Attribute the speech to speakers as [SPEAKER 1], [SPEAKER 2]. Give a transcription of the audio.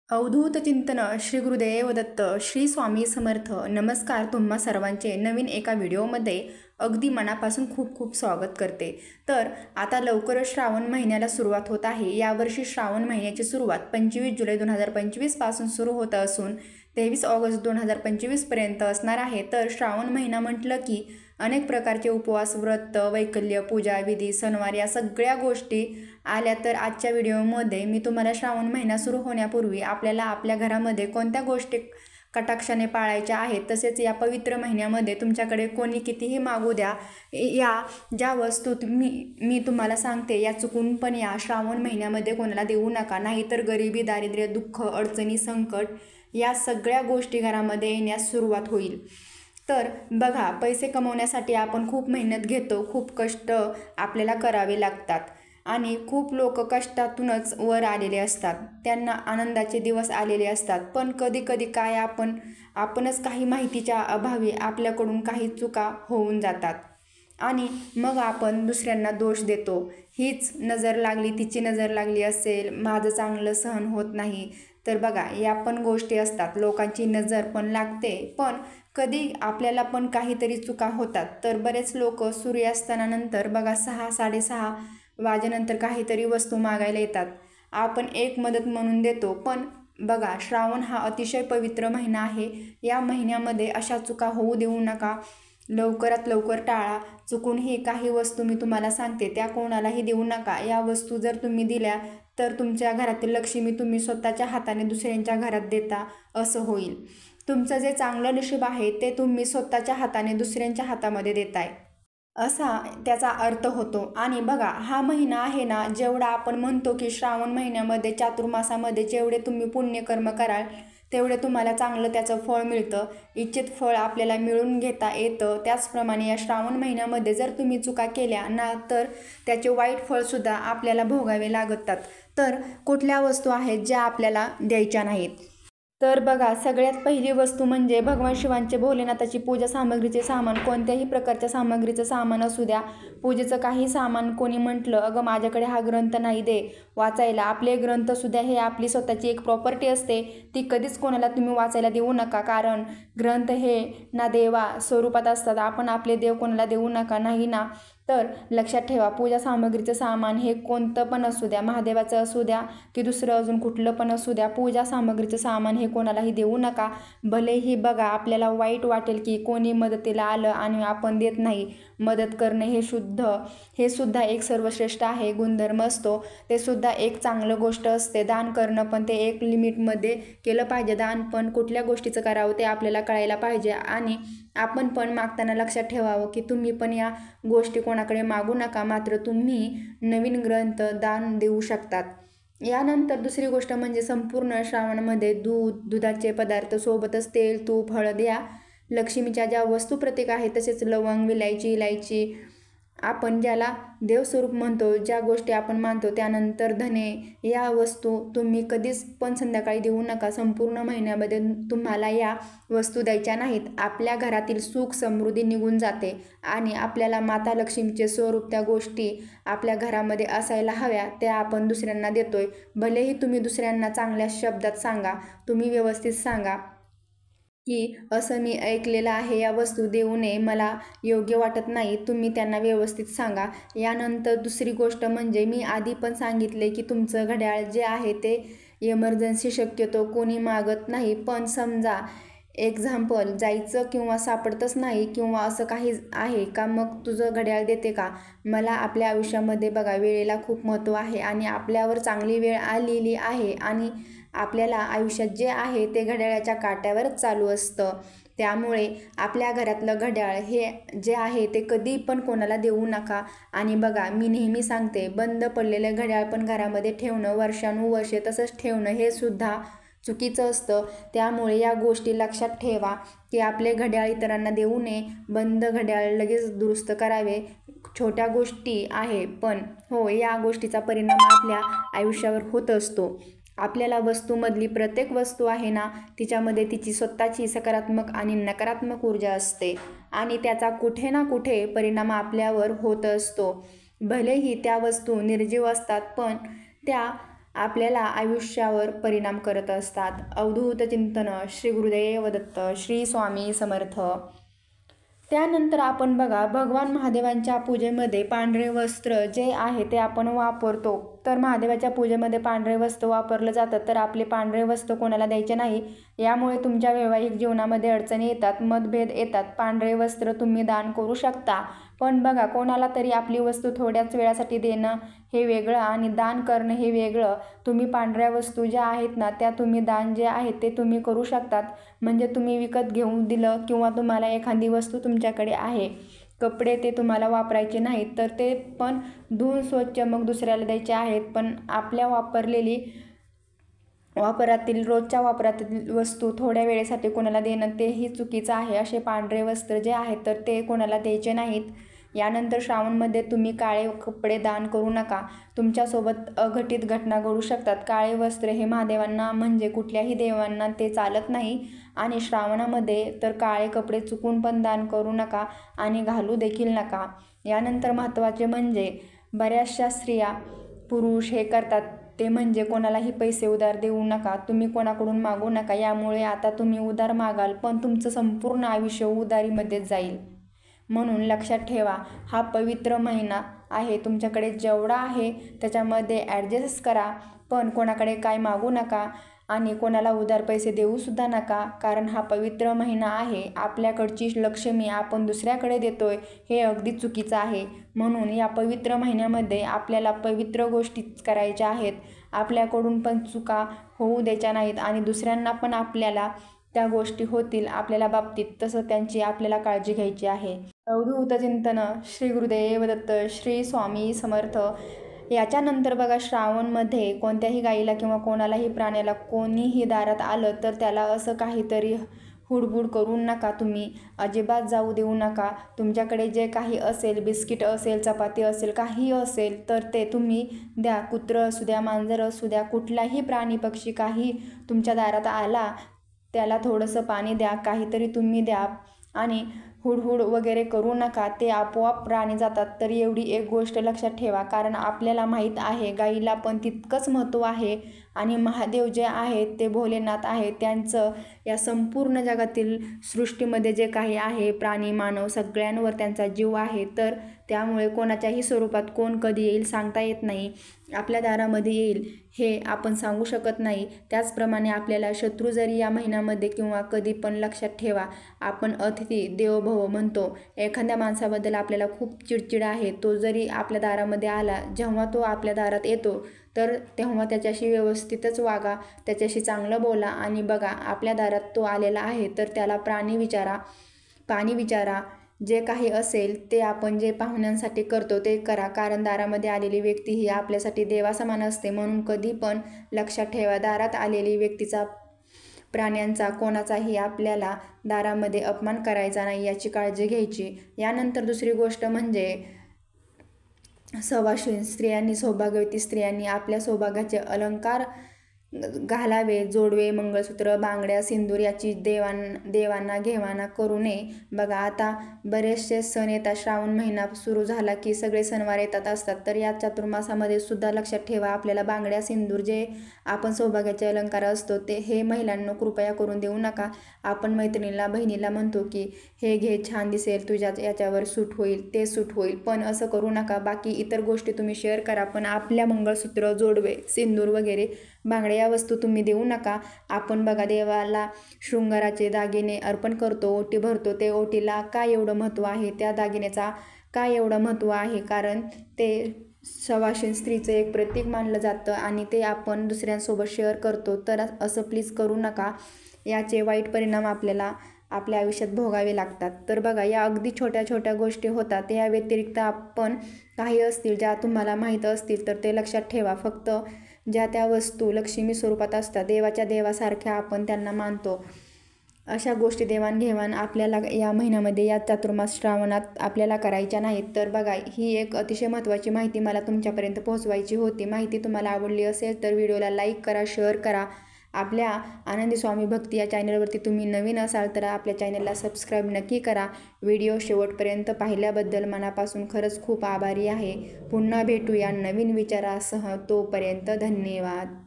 [SPEAKER 1] अवधूत चिंतन श्री गुरुदेव दत्त श्री स्वामी समर्थ. नमस्कार. तुम्हा सर्वांचे नवीन एका व्हिडिओमध्ये अगदी मनापासून खूप खूप स्वागत करते. तर आता लवकरच श्रावण महिन्याला सुरुवात होत आहे. यावर्षी श्रावण महिन्याची सुरुवात 25 जुलै 2025 पासून सुरू होत असून 23 ऑगस्ट 2025 पर्यंत असणार आहे. तर श्रावण महिना म्हटलं की अनेक प्रकारचे उपवास, व्रत, वैकल्य, पूजा, विधी, सणवार या सगळ्या गोष्टी आल्या. तर आजच्या व्हिडिओमध्ये मी तुम्हाला श्रावण महिना सुरू होण्यापूर्वी आपल्याला आपल्या घरामध्ये कोणत्या गोष्टी कटाक्षाने पाळायच्या आहेत, तसेच या पवित्र महिन्यामध्ये तुमच्याकडे कोणी कितीही मागू द्या, या ज्या वस्तू मी तुम्हाला सांगते या चुकून पण या श्रावण महिन्यामध्ये कोणाला देऊ नका. नाहीतर गरिबी, दारिद्र्य, दुःख, अडचणी, संकट या सगळ्या गोष्टी घरामध्ये येण्यास सुरुवात होईल. तर बघा, पैसे कमवण्यासाठी आपण खूप मेहनत घेतो, खूप कष्ट आपल्याला करावे लागतात आणि खूप लोक कष्टातूनच वर आलेले असतात. त्यांना आनंदाचे दिवस आलेले असतात. पण कधी कधी काय आपणच काही माहितीच्या अभावी आपल्याकडून काही चुका होऊन जातात आणि मग आपण दुसऱ्यांना दोष देतो. हीच नजर लागली, तिची नजर लागली असेल, माझं चांगलं सहन होत नाही. तर बघा, या पण गोष्टी असतात. लोकांची नजर पण लागते, पण कधी आपल्याला पण काहीतरी चुका होतात. तर बरेच लोक सूर्यास्तानंतर बघा 6-6:30 वाजेनंतर काहीतरी वस्तू मागायला येतात. आपण एक मदत म्हणून देतो. पण बघा, श्रावण हा अतिशय पवित्र महिना आहे. या महिन्यामध्ये अशा चुका होऊ देऊ नका. लवकरात लवकर टाळा. चुकूनही काही वस्तू मी तुम्हाला सांगते त्या कोणालाही देऊ नका. या वस्तू जर तुम्ही दिल्या तर तुमच्या घरातील लक्ष्मी तुम्ही स्वतःच्या हाताने दुसऱ्यांच्या घरात देता असं होईल. तुमचं जे चांगलं नशीब आहे ते तुम्ही स्वतःच्या हाताने दुसऱ्यांच्या हातामध्ये देताय असा त्याचा अर्थ होतो. आणि बघा, हा महिना आहे ना, जेवढा आपण म्हणतो की श्रावण महिन्यामध्ये चातुर्मासामध्ये जेवढे तुम्ही पुण्यकर्म कराल तेवढे तुम्हाला चांगलं त्याचं फळ मिळतं, इच्छित फळ आपल्याला मिळून घेता येतं. त्याचप्रमाणे या श्रावण महिन्यामध्ये जर तुम्ही चुका केल्या ना तर त्याचे वाईट फळसुद्धा आपल्याला भोगावे लागतात. तर कुठल्या वस्तू आहेत ज्या आपल्याला द्यायच्या नाहीत? तर बघा, सगळ्यात पहिली वस्तू म्हणजे भगवान शिवांचे, भोलेनाथाची पूजा सामग्रीचे सामान. कोणत्याही प्रकारच्या सामग्रीचं सामान असू द्या. पूजेचं काही सामान कोणी म्हटलं, अगं माझ्याकडे हा ग्रंथ नाही दे वाचायला, आपले ग्रंथसुद्धा हे आपली स्वतःची एक प्रॉपर्टी असते, ती कधीच कोणाला तुम्ही वाचायला देऊ नका. कारण ग्रंथ हे ना देवा स्वरूपात असतात. आपण आपले देव कोणाला देऊ नका, नाही ना. तर लक्षात ठेवा, पूजा सामग्रीचं सामान हे कोणतं पण असू द्या, महादेवाचं असू द्या की दुसरं अजून कुठलं पण असू द्या, पूजा सामग्रीचं सामान हे कोणालाही देऊ नका. भलेही बघा आपल्याला वाईट वाटेल की कोणी मदतीला आलं आणि आपण देत नाही. मदत करणे हे सुद्धा एक सर्वश्रेष्ठ आहे, गुणधर्म असतो. ते सुद्धा एक चांगलं गोष्ट असते. दान करणं पण ते एक लिमिटमध्ये केलं पाहिजे. दान पण कुठल्या गोष्टीचं करावं ते आपल्याला कळायला पाहिजे. आणि आपण पण मागताना लक्षात ठेवावं की तुम्ही पण या गोष्टी कोणाकडे मागू नका. मात्र तुम्ही नवीन ग्रंथ दान देऊ शकतात. यानंतर दुसरी गोष्ट म्हणजे संपूर्ण श्रावणामध्ये दुधाचे पदार्थ, सोबतच तेल, तूप, हळद या लक्ष्मीच्या ज्या वस्तू प्रतीक आहेत, तसेच लवंग, विलायची, इलायची, आपण ज्याला देवस्वरूप म्हणतो, ज्या गोष्टी आपण मानतो, त्यानंतर धने या वस्तू तुम्ही कधीच पण संध्याकाळी देऊ नका. संपूर्ण महिन्यामध्ये तुम्हाला या वस्तू द्यायच्या नाहीत. आपल्या घरातील सुख समृद्धी निघून जाते आणि आपल्याला माता लक्ष्मीचे स्वरूप त्या गोष्टी आपल्या घरामध्ये असायला हव्या, त्या आपण दुसऱ्यांना देतोय. भलेही तुम्ही दुसऱ्यांना चांगल्या शब्दात सांगा, तुम्ही व्यवस्थित सांगा की असं मी ऐकलेलं आहे, या वस्तू देऊ नये, मला योग्य वाटत नाही, तुम्ही त्यांना व्यवस्थित सांगा. यानंतर दुसरी गोष्ट म्हणजे मी आधी पण सांगितले की तुमचं घड्याळ जे आहे ते इमर्जन्सी शक्यतो कोणी मागत नाही. पण समजा एक्झाम्पल जायचं किंवा सापडतच नाही किंवा असं काही आहे का, मग तुझं घड्याळ देते का? मला आपल्या आयुष्यामध्ये बघा, वेळेला खूप महत्त्व आहे आणि आपल्यावर चांगली वेळ आलेली आहे आणि आपल्याला आयुष्यात जे आहे ते घड्याळाच्या काट्यावरच चालू असतं. त्यामुळे आपल्या घरातलं घड्याळ हे जे आहे ते कधी पण कोणाला देऊ नका. आणि बघा, मी नेहमी सांगते, बंद पडलेलं घड्याळ पण घरामध्ये ठेवणं वर्षानुवर्षे तसंच ठेवणं हे सुद्धा चुकीचं असतं. त्यामुळे या गोष्टी लक्षात ठेवा की आपले घड्याळ इतरांना देऊ नये. बंद घड्याळ लगेच दुरुस्त करावे. छोट्या गोष्टी आहे, पण हो, या गोष्टीचा परिणाम आपल्या आयुष्यावर होत असतो. आपल्याला वस्तूमधली प्रत्येक वस्तू आहे ना, तिच्यामध्ये तिची स्वतःची सकारात्मक आणि नकारात्मक ऊर्जा असते आणि त्याचा कुठे ना कुठे परिणाम आपल्यावर होत असतो. भलेही त्या वस्तू निर्जीव असतात, पण त्या आपल्याला आयुष्यावर परिणाम करत असतात. अवधूत चिंतन. श्री गुरुदेव दत्त. श्री स्वामी समर्थ. त्यानंतर आपण बघा, भगवान महादेवांच्या पूजेमध्ये पांढरे वस्त्र जे आहे ते आपण वापरतो. तर महादेवाच्या पूजेमध्ये पांढरे वस्त्र वापरलं जातं, तर आपले पांढरे वस्त्र कोणाला द्यायचे नाही. यामुळे तुमच्या वैवाहिक जीवनामध्ये अडचणी येतात, मतभेद येतात. पांढरे वस्त्र तुम्ही दान करू शकता, पण बघा, कोणाला तरी आपली वस्तू थोड्याच वेळासाठी देणं हे वेगळं आणि दान करणं हे वेगळं. तुम्ही पांढऱ्या वस्तू ज्या आहेत ना, त्या तुम्ही दान जे आहे ते तुम्ही करू शकतात. म्हणजे तुम्ही विकत घेऊन दिलं किंवा तुम्हाला एखादी वस्तू तुमच्याकडे आहे, कपडे ते तुम्हाला वापरायचे नाहीत, तर ते पण धुवून स्वच्छ मग दुसऱ्याला द्यायचे आहेत. पण आपल्या रोजच्या वापरातील वस्तू थोड्या वेळेसाठी कोणाला देणं तेही चुकीचं आहे. असे पांढरे वस्त्र जे आहेत तर ते कोणाला द्यायचे नाहीत. यानंतर श्रावणमध्ये तुम्ही काळे कपडे दान करू नका. तुमच्यासोबत अघटित घटना घडू शकतात. काळे वस्त्र हे महादेवांना म्हणजे कुठल्याही देवांना ते चालत नाही आणि श्रावणामध्ये तर काळे कपडे चुकून पण दान करू नका आणि घालू देखील नका. यानंतर महत्त्वाचे म्हणजे बऱ्याचशा स्त्रिया, पुरुष हे करतात ते म्हणजे कोणालाही पैसे उधार देऊ नका. तुम्ही कोणाकडून मागू नका. यामुळे आता तुम्ही उधार मागाल पण तुमचं संपूर्ण आयुष्य उधारीमध्येच जाईल. म्हणून लक्षात ठेवा, हा पवित्र महिना आहे, तुमच्याकडे जेवढा आहे त्याच्यामध्ये ॲडजस्ट करा, पण कोणाकडे काय मागू नका आणि कोणाला उधार पैसे देऊसुद्धा नका. कारण हा पवित्र महिना आहे. आपल्याकडची लक्ष्मी आपण दुसऱ्याकडे देतोय हे अगदी चुकीचं आहे. म्हणून या पवित्र महिन्यामध्ये आपल्याला पवित्र गोष्टीच करायच्या आहेत. आपल्याकडून पण चुका होऊ द्यायच्या नाहीत आणि दुसऱ्यांना पण आपल्याला त्या गोष्टी होतील आपल्याला बाबतीत, तसं त्यांची आपल्याला काळजी घ्यायची आहे. अवधूत चिंतन. श्री गुरुदेव दत्त. श्री स्वामी समर्थ. याच्यानंतर बघा, श्रावणमध्ये कोणत्याही गाईला किंवा कोणालाही प्राण्याला कोणीही दारात आलं तर त्याला असं काहीतरी हुडबुड करू नका. तुम्ही अजिबात जाऊ देऊ नका. तुमच्याकडे जे काही असेल, बिस्किट असेल, चपाती असेल, काही असेल तर ते तुम्ही द्या. कुत्रं असू द्या, मांजर असू द्या, कुठलाही प्राणी पक्षी काही तुमच्या दारात आला त्याला थोडंसं पाणी द्या, काहीतरी तुम्ही द्या आणि हुडहुड वगैरे करू नका. ते आपोआप प्राणी जातात. तर एवढी एक गोष्ट लक्षात ठेवा, कारण आपल्याला माहीत आहे गाईला पण तितकंच महत्त्व आहे आणि महादेव जे आहेत ते भोलेनाथ आहेत. त्यांचं या संपूर्ण जगातील सृष्टीमध्ये जे काही आहे, प्राणी मानव सगळ्यांवर त्यांचा जीव आहे. तर त्यामुळे कोणाच्याही स्वरूपात कोण कधी येईल सांगता येत नाही. आपल्या दारामध्ये येईल हे आपण सांगू शकत नाही. त्याचप्रमाणे आपल्याला शत्रू जरी या महिन्यामध्ये किंवा कधी पण लक्षात ठेवा, आपण अतिथी देवो भव म्हणतो. एखाद्या माणसाबद्दल आपल्याला खूप चिडचिड आहे, तो जरी आपल्या दारामध्ये आला, जेव्हा तो आपल्या दारात येतो तर तेव्हा त्याच्याशी व्यवस्थितच वागा, त्याच्याशी चांगलं बोला आणि बघा, आपल्या दारात तो आलेला आहे तर त्याला पाणी विचारा. जे काही असेल ते आपण जे पाहुण्यांसाठी करतो ते करा, कारण दारामध्ये आलेली व्यक्ती ही आपल्यासाठी देवासमान असते. म्हणून कधी पण लक्षात ठेवा, दारात आलेली व्यक्तीचा, प्राण्यांचा, कोणाचाही आपल्याला दारामध्ये अपमान करायचा नाही, याची काळजी घ्यायची. यानंतर दुसरी गोष्ट म्हणजे सवाशीण स्त्रियांनी, सौभाग्यवती स्त्रियांनी आपल्या सौभाग्याचे अलंकार घालावे. जोडवे, मंगळसूत्र, बांगड्या, सिंदूर याची देवांना घेवाना करू नये. बघा, आता बरेचसे सण येतात. श्रावण महिना सुरू झाला की सगळे सणवार येतात असतात. तर या चातुर्मासामध्ये सुद्धा लक्षात ठेवा, आपल्याला बांगड्या, सिंदूर जे आपण सौभाग्याचे अलंकार असतो ते हे महिलांना कृपया करून देऊ नका. आपण मैत्रिणीला, बहिणीला म्हणतो की हे घे, छान दिसेल, तुझ्या याच्यावर सूट होईल, ते सूट होईल, पण असं करू नका. बाकी इतर गोष्टी तुम्ही शेअर करा, पण आपल्या मंगळसूत्र, जोडवे, सिंदूर वगैरे बांगड्या या वस्तू तुम्ही देऊ नका. आपण बघा, देवाला शृंगाराचे दागिने अर्पण करतो, ओटी भरतो. ते ओटीला काय एवढं महत्त्व आहे, त्या दागिन्याचा काय एवढं महत्त्व आहे, कारण ते सवाशीण स्त्रीचं एक प्रतीक मानलं जातं आणि ते आपण दुसऱ्यांसोबत शेअर करतो. तर असं प्लीज करू नका. याचे वाईट परिणाम आपल्याला आपल्या आयुष्यात भोगावे लागतात. तर बघा, या अगदी छोट्या छोट्या गोष्टी होतात. या व्यतिरिक्त आपण काही असतील ज्या तुम्हाला माहीत असतील तर ते लक्षात ठेवा. फक्त ज्या त्या वस्तू लक्ष्मी स्वरूपात असतात, देवाच्या देवासारख्या आपण त्यांना मानतो, अशा गोष्टी देवाणघेवाण आपल्याला या महिन्यामध्ये, या चातुर्मास श्रावणात आपल्याला करायच्या नाहीत. तर बघा, ही एक अतिशय महत्त्वाची माहिती मला तुमच्यापर्यंत पोहोचवायची होती. माहिती तुम्हाला आवडली असेल तर व्हिडिओला लाईक करा, शेअर करा आपल्या आनंदी स्वामी भक्ती या चॅनलवरती तुम्ही नवीन असाल तर आपल्या चॅनलला सबस्क्राईब नक्की करा. व्हिडिओ शेवटपर्यंत पाहिल्याबद्दल मनापासून खरंच खूप आभारी आहे. पुन्हा भेटूया नवीन विचारासह. तोपर्यंत धन्यवाद.